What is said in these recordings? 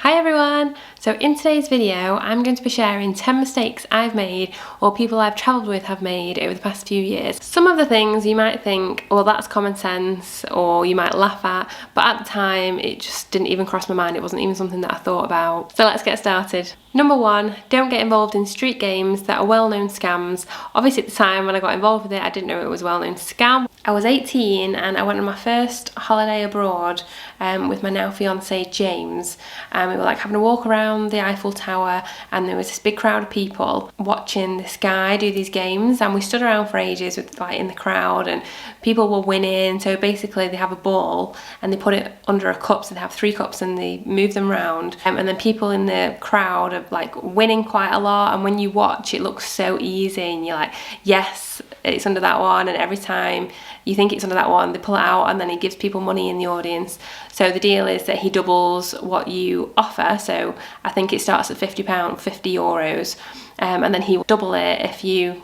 Hi everyone! So in today's video I'm going to be sharing 10 mistakes I've made or people I've travelled with have made over the past few years. Some of the things you might think, well, that's common sense, or you might laugh at, but at the time it just didn't even cross my mind. It wasn't even something that I thought about. So let's get started. Number one, don't get involved in street games that are well-known scams. Obviously at the time when I got involved with it I didn't know it was a well-known scam. I was 18 and I went on my first holiday abroad with my now fiancé James. We were like having a walk around the Eiffel Tower and there was this big crowd of people watching this guy do these games, and we stood around for ages with like in the crowd and people were winning. So basically they have a ball and they put it under a cup, so they have 3 cups and they move them around, and then people in the crowd are like winning quite a lot, and when you watch it looks so easy and you're like, yes, it's under that one, and every time you think it's under that one they pull it out and then he gives people money in the audience. So the deal is that he doubles what you offer, so I think it starts at £50, €50, and then he will double it if you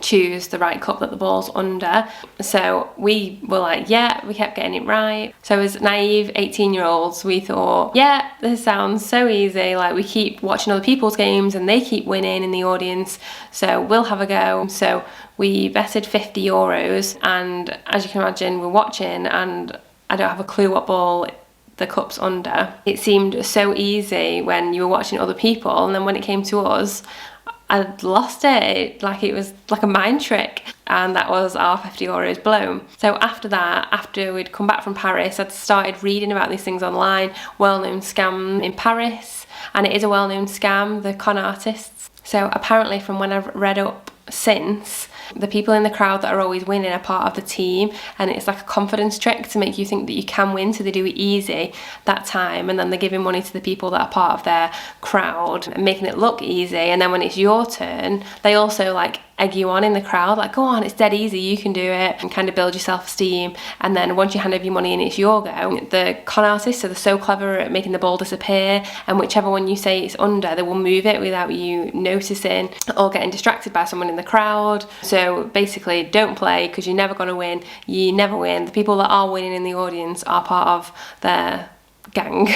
choose the right cup that the ball's under. So we were like, yeah, we kept getting it right. So as naive 18-year-olds we thought, yeah, this sounds so easy, like we keep watching other people's games and they keep winning in the audience, so we'll have a go. So we betted €50, and as you can imagine we're watching and I don't have a clue what ball the cup's under. It seemed so easy when you were watching other people, and then when it came to us I'd lost it, like it was like a mind trick, and that was our €50 blown. So after that, after we'd come back from Paris, I'd started reading about these things online, well-known scam in Paris, and it is a well-known scam, the con artists. So apparently from when I've read up since, the people in the crowd that are always winning are part of the team, and it's like a confidence trick to make you think that you can win, so they do it easy that time and then they're giving money to the people that are part of their crowd and making it look easy, and then when it's your turn they also like egg you on in the crowd, like go on, it's dead easy, you can do it, and kind of build your self-esteem. And then once you hand over your money and it's your go, the con artists are so clever at making the ball disappear, and whichever one you say it's under they will move it without you noticing or getting distracted by someone in the crowd. So basically don't play, because you're never going to win, you never win. The people that are winning in the audience are part of their gang.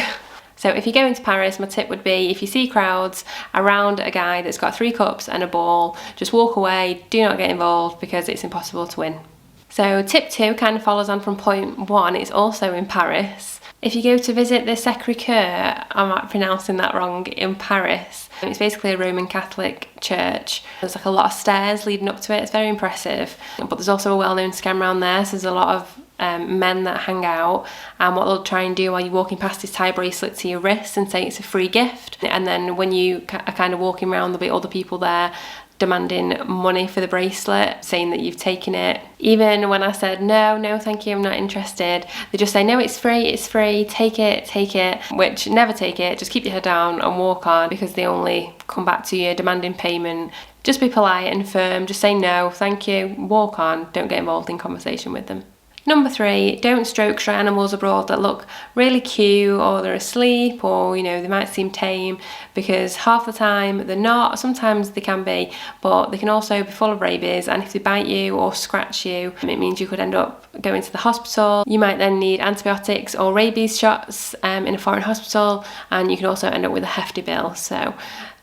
So if you go into Paris, my tip would be, if you see crowds around a guy that's got 3 cups and a ball, just walk away, do not get involved, because it's impossible to win. So tip 2 kind of follows on from point 1, it's also in Paris. If you go to visit the Sacré-Cœur, I might be pronouncing that wrong, in Paris, it's basically a Roman Catholic church. There's like a lot of stairs leading up to it, it's very impressive, but there's also a well-known scam around there, so there's a lot of men that hang out, and what they'll try and do while you're walking past is tie a bracelet to your wrist and say it's a free gift, and then when you are kind of walking around there'll be other people there demanding money for the bracelet, saying that you've taken it. Even when I said no thank you, I'm not interested, they just say no, it's free, take it, which never take it, just keep your head down and walk on, because they only come back to you demanding payment. Just be polite and firm, just say no, thank you, walk on, don't get involved in conversation with them. Number 3, don't stroke stray animals abroad that look really cute, or they're asleep, or you know, they might seem tame, because half the time they're not. Sometimes they can be, but they can also be full of rabies, and if they bite you or scratch you, it means you could end up going to the hospital. You might then need antibiotics or rabies shots in a foreign hospital, and you can also end up with a hefty bill. So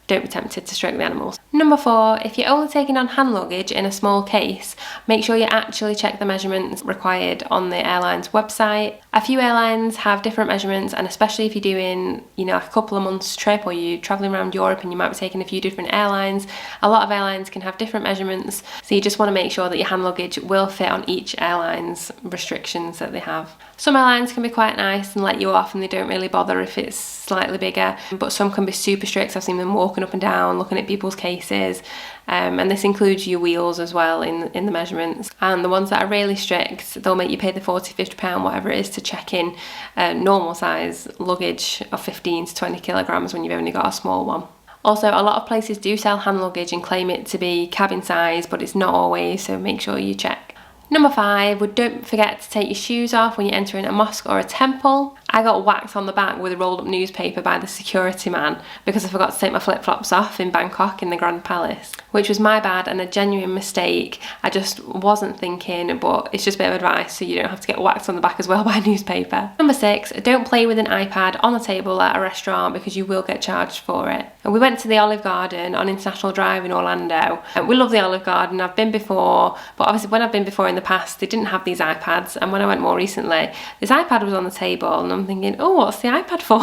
don't be tempted to stroke the animals. Number 4, if you're only taking on hand luggage in a small case, make sure you actually check the measurements required on the airline's website. A few airlines have different measurements, and especially if you're doing, you know, like a couple of months trip, or you're traveling around Europe and you might be taking a few different airlines, a lot of airlines can have different measurements, so you just want to make sure that your hand luggage will fit on each airline's restrictions that they have. Some airlines can be quite nice and let you off, and they don't really bother if it's slightly bigger, but some can be super strict. I've seen them walking up and down looking at people's cases, and this includes your wheels as well in the measurements. And the ones that are really strict, they'll make you pay the £40-50, whatever it is, to check in normal size luggage of 15 to 20 kilograms when you've only got a small one. Also, a lot of places do sell hand luggage and claim it to be cabin size, but it's not always, so make sure you check. Number 5, don't forget to take your shoes off when you're entering a mosque or a temple. I got whacked on the back with a rolled up newspaper by the security man because I forgot to take my flip-flops off in Bangkok in the Grand Palace, which was my bad and a genuine mistake. I just wasn't thinking, but it's just a bit of advice so you don't have to get whacked on the back as well by a newspaper. Number 6, don't play with an iPad on the table at a restaurant because you will get charged for it. And we went to the Olive Garden on International Drive in Orlando. We love the Olive Garden. I've been before, but obviously when I've been before in the past, they didn't have these iPads. And when I went more recently, this iPad was on the table and I'm thinking, oh, what's the iPad for?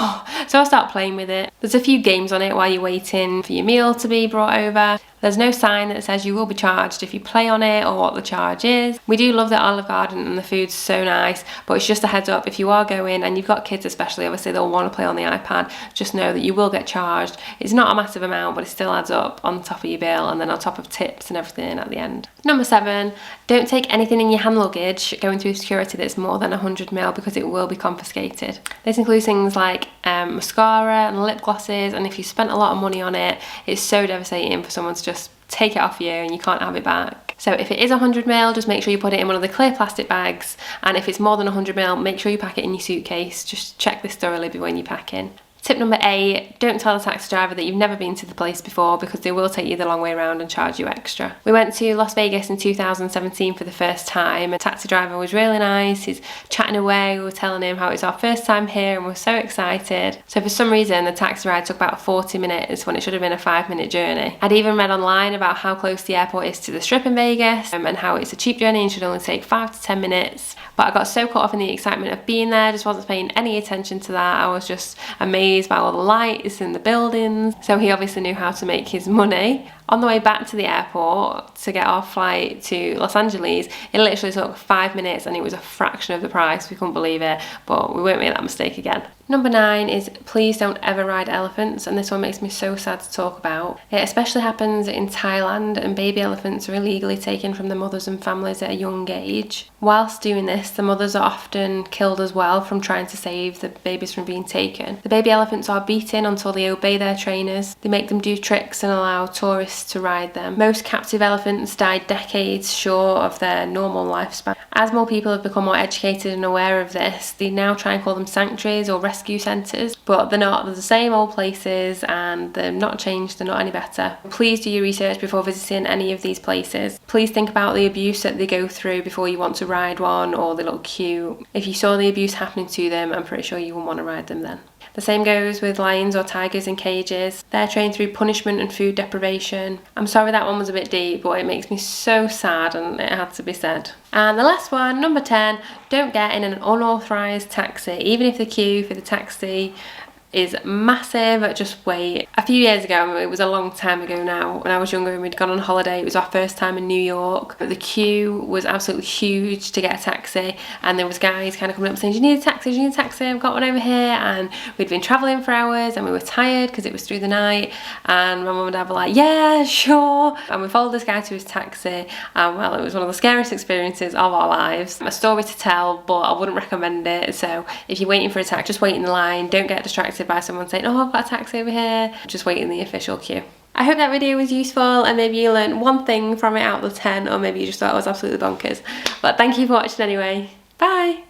So I start playing with it. There's a few games on it while you're waiting for your meal to be brought over. There's no sign that says you will be charged if you play on it or what the charge is. We do love the Olive Garden and the food's so nice, but it's just a heads up, if you are going and you've got kids especially, obviously they'll want to play on the iPad, just know that you will get charged. It's not a massive amount, but it still adds up on top of your bill and then on top of tips and everything at the end. Number 7, don't take anything in your hand luggage going through security that's more than 100ml because it will be confiscated. This includes things like mascara and lip glosses, and if you spent a lot of money on it, it's so devastating for someone to just take it off you and you can't have it back. So if it is 100ml, just make sure you put it in one of the clear plastic bags, and if it's more than 100ml, make sure you pack it in your suitcase. Just check this thoroughly when you're packing. Tip number 8, don't tell the taxi driver that you've never been to the place before because they will take you the long way around and charge you extra. We went to Las Vegas in 2017 for the first time. A taxi driver was really nice, he's chatting away, we were telling him how it's our first time here and we're so excited. So for some reason the taxi ride took about 40 minutes when it should have been a 5-minute journey. I'd even read online about how close the airport is to the Strip in Vegas and how it's a cheap journey and should only take 5 to 10 minutes. But I got so caught up in the excitement of being there, just wasn't paying any attention to that. I was just amazed by all the lights and the buildings. So he obviously knew how to make his money. On the way back to the airport to get our flight to Los Angeles, it literally took 5 minutes and it was a fraction of the price. We couldn't believe it, but we won't make that mistake again. Number 9 is please don't ever ride elephants, and this one makes me so sad to talk about. It especially happens in Thailand, and baby elephants are illegally taken from their mothers and families at a young age. Whilst doing this, the mothers are often killed as well from trying to save the babies from being taken. The baby elephants are beaten until they obey their trainers. They make them do tricks and allow tourists to ride them. Most captive elephants die decades short of their normal lifespan. As more people have become more educated and aware of this, they now try and call them sanctuaries or rescue centres, but they're not. They're the same old places and they're not changed, they're not any better. Please do your research before visiting any of these places. Please think about the abuse that they go through before you want to ride one, or they look cute. If you saw the abuse happening to them, I'm pretty sure you wouldn't want to ride them then. The same goes with lions or tigers in cages. They're trained through punishment and food deprivation. I'm sorry that one was a bit deep, but it makes me so sad and it had to be said. And the last one, number 10, don't get in an unauthorised taxi. Even if the queue for the taxi is massive, just wait. A few years ago, it was a long time ago now, when I was younger and we'd gone on holiday, it was our first time in New York. The queue was absolutely huge to get a taxi, and there was guys kind of coming up saying, do you need a taxi, do you need a taxi, I've got one over here. And we'd been travelling for hours and we were tired because it was through the night, and my mum and dad were like, yeah, sure. And we followed this guy to his taxi, and well, it was one of the scariest experiences of our lives. A story to tell, but I wouldn't recommend it. So if you're waiting for a taxi, just wait in the line, don't get distracted by someone saying, oh, I've got a taxi over here. Just wait in the official queue. I hope that video was useful and maybe you learned one thing from it out of the 10, or maybe you just thought it was absolutely bonkers. But thank you for watching anyway. Bye!